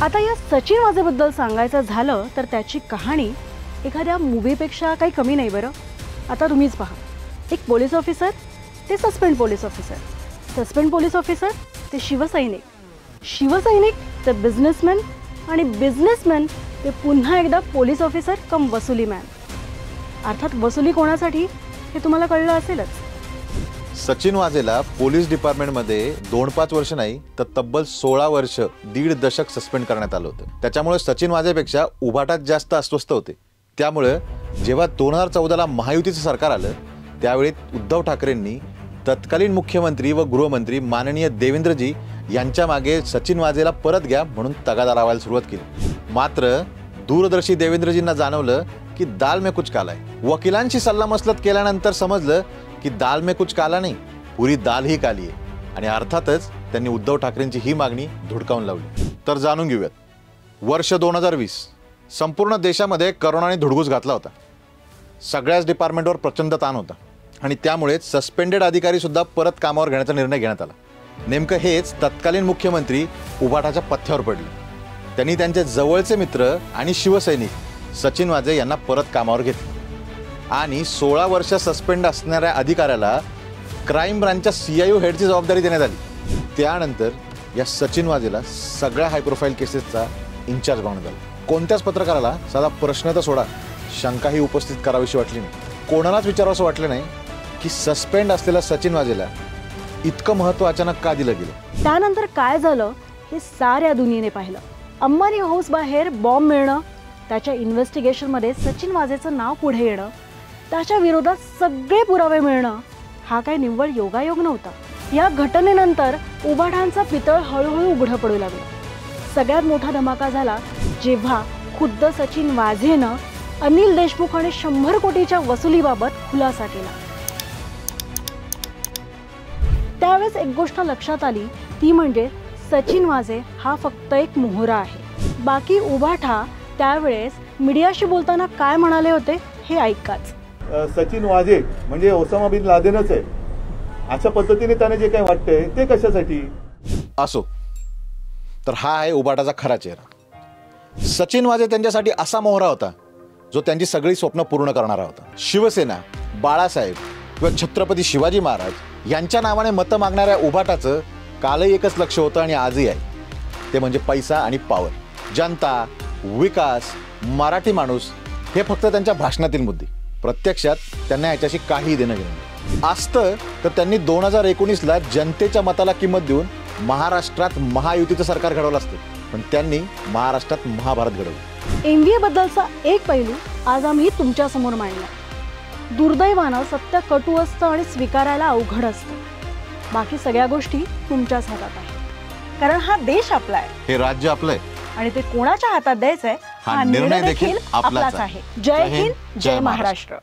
आता या सचिन वाझेबद्दल सांगायचं झालं तर त्याची कहाणी एखाद्या मूवीपेक्षा काही कमी नाही बरं। आता तुम्हीच पहा, एक पोलीस ऑफिसर ते suspend police officer, suspend police officer ते शिवसैनिक, शिवसैनिक ते बिझनेसमॅन आणि बिझनेसमॅन ते पुन्हा एकदा पोलीस ऑफिसर कम वसुली मॅन। अर्थात वसुली कोणासाठी हे तुम्हाला कळलं असेलच। सचिन वाझेला पोलीस डिपार्टमेंटमध्ये 2-5 वर्ष नाही तर तब्बल 16 वर्ष, दीड दशक सस्पेंड करण्यात आलं होतं। त्याच्यामुळे सचिन वाझेपेक्षा उभाटात जास्त अस्वस्थ होते। त्यामुळे जेव्हा 2014ला महायुतीचं सरकार आलं त्यावेळी उद्धव ठाकरेंनी तत्कालीन मुख्यमंत्री व गृहमंत्री माननीय देवेंद्रजी यांच्या मागे सचिन वाझेला परत घ्या म्हणून तगादा लावायला सुरुवात केली। मात्र दूरदर्शी देवेंद्रजींना जाणवलं की दाल में कुछ काला आहे। वकिलांशी सल्लामसलत केल्यानंतर समजलं की दाल में कुछ काला नाही, पुरी दाल ही काली आहे। आणि अर्थातच त्यांनी उद्धव ठाकरेंची ही मागणी धुडकावून लावली। तर जाणून घेऊयात, वर्ष 2020 संपूर्ण देशामध्ये करोनाने धुडगूस घातला होता। सगळ्याच डिपार्टमेंटवर प्रचंड ताण होता आणि त्यामुळे सस्पेंडेड अधिकारी सुद्धा परत कामावर घेण्याचा निर्णय घेण्यात आला। नेमकं हेच तत्कालीन मुख्यमंत्री उभाटाच्या पथ्यावर पडले। त्यांनी त्यांचे जवळचे मित्र आणि शिवसैनिक सचिन वाझे यांना परत कामावर घेतले आणि 16 वर्ष सस्पेंड असणाऱ्या अधिकाऱ्याला क्राईम ब्रांचच्या CIO हेडची जबाबदारी देण्यात आली। त्यानंतर या सचिन वाझेला सगळ्या हाय प्रोफाईल केसेसचा इन्चार्ज बनवण्यात आला। कोणत्याच पत्रकाराला साधा प्रश्न तर सोडा, शंकाही उपस्थित करावीशी वाटली नाही। कोणालाच विचारावंसं वाटलं नाही की सस्पेंड असलेल्या सचिन वाझेला इतकं महत्त्व अचानक का दिलं गेलं। त्यानंतर काय झालं हे साऱ्या दुनियेने पाहिलं। अंबानी हाऊस बाहेर बॉम्ब मिळणं, त्याच्या इन्व्हेस्टिगेशनमध्ये सचिन वाझेचं नाव पुढे येणं, त्याच्या विरोधात सगळे पुरावे मिळणं, हा काय निव्वळ योगायोग नव्हता। या घटनेनंतर उभाटांचा पितळ हळूहळू उघडं पडू लागलं। सगळ्यात मोठा धमाका झाला जेव्हा खुद्द सचिन वाझेनं अनिल देशमुख आणि 100 कोटीच्या वसुलीबाबत खुलासा केला। त्यावेळेस एक गोष्ट लक्षात आली, ती म्हणजे सचिन वाझे हा फक्त एक मोहरा आहे। बाकी उभाटा त्यावेळेस मीडियाशी बोलताना काय म्हणाले होते हे ऐकाच। सचिन वाझे म्हणजे ओसामा बिन लादेनच आहे, अशा पद्धतीने त्याने जे काही वाटतंय ते कशासाठी असो। तर हा आहे उभाटाचा खरा चेहरा। सचिन वाझे त्यांच्यासाठी असा मोहरा होता जो त्यांची सगळी स्वप्न पूर्ण करणारा होता। शिवसेना, बाळासाहेब किंवा छत्रपती शिवाजी महाराज यांच्या नावाने मतं मागणाऱ्या उभाटाचं कालही एकच लक्ष होतं आणि आजही आहे, ते म्हणजे पैसा आणि पॉवर। जनता, विकास, मराठी माणूस हे फक्त त्यांच्या भाषणातील मुद्दे। प्रत्यक्षात त्यांना याच्याशी काही देणं घेणं नाही। असतं तर त्यांनी 2019ला जनतेच्या मताला किंमत देऊन महाराष्ट्रात महायुतीचं सरकार घडवलं असतं, पण त्यांनी महाराष्ट्रात महाभारत घडवलं। MBA बद्दलचा एक पैलू आज आम्ही तुमच्या समोर मांडला। दुर्दैवानं सत्य कटू असतं आणि स्वीकारायला अवघड असतं। बाकी सगळ्या गोष्टी तुमच्याच हातात आहेत, कारण हा देश आपला आहे, हे राज्य आपलं आहे आणि ते कोणाच्या हातात द्यायचंय हा निर्णय देखील आपलाच आहे। जय हिंद, जय महाराष्ट्र।